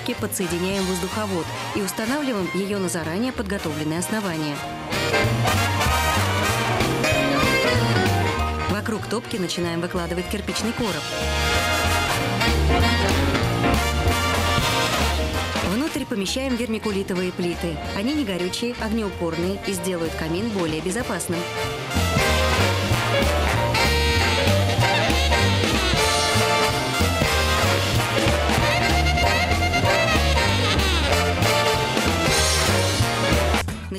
топки подсоединяем воздуховод и устанавливаем ее на заранее подготовленное основание. Вокруг топки начинаем выкладывать кирпичный короб. Внутрь помещаем вермикулитовые плиты. Они не горючие, огнеупорные и сделают камин более безопасным.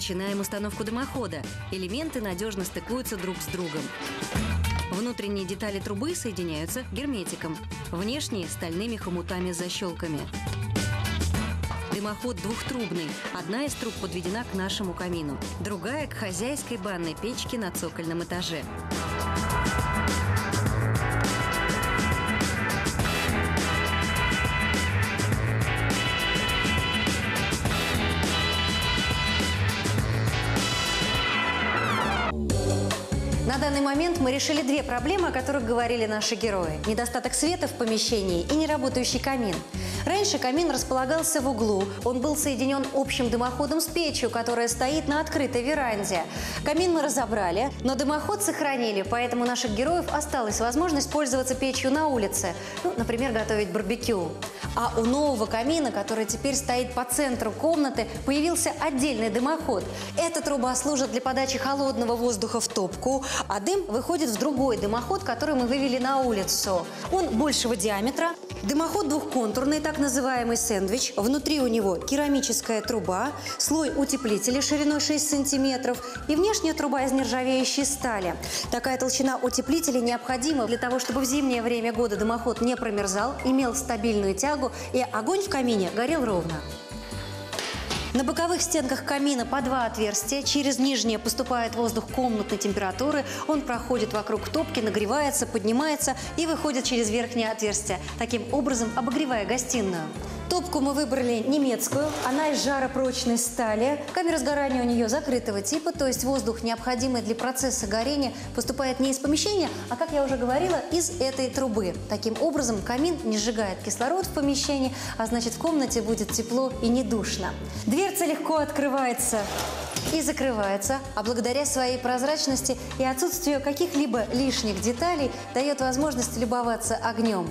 Начинаем установку дымохода. Элементы надежно стыкуются друг с другом. Внутренние детали трубы соединяются герметиком, внешние – стальными хомутами с защелками. Дымоход двухтрубный. Одна из труб подведена к нашему камину, другая – к хозяйской банной печке на цокольном этаже. На данный момент мы решили две проблемы, о которых говорили наши герои. Недостаток света в помещении и неработающий камин. Раньше камин располагался в углу. Он был соединен общим дымоходом с печью, которая стоит на открытой веранде. Камин мы разобрали, но дымоход сохранили, поэтому у наших героев осталась возможность пользоваться печью на улице. Например, готовить барбекю. А у нового камина, который теперь стоит по центру комнаты, появился отдельный дымоход. Эта труба служит для подачи холодного воздуха в топку, а дым выходит в другой дымоход, который мы вывели на улицу. Он большего диаметра. Дымоход двухконтурный, так называемый сэндвич. Внутри у него керамическая труба, слой утеплителя шириной 6 сантиметров и внешняя труба из нержавеющей стали. Такая толщина утеплителя необходима для того, чтобы в зимнее время года дымоход не промерзал, имел стабильную тягу и огонь в камине горел ровно. На боковых стенках камина по два отверстия. Через нижнее поступает воздух комнатной температуры. Он проходит вокруг топки, нагревается, поднимается и выходит через верхнее отверстие, таким образом обогревая гостиную. Топку мы выбрали немецкую, она из жаропрочной стали. Камера сгорания у нее закрытого типа, то есть воздух, необходимый для процесса горения, поступает не из помещения, а, как я уже говорила, из этой трубы. Таким образом, камин не сжигает кислород в помещении, а значит, в комнате будет тепло и не душно. Дверца легко открывается и закрывается, а благодаря своей прозрачности и отсутствию каких-либо лишних деталей дает возможность любоваться огнем.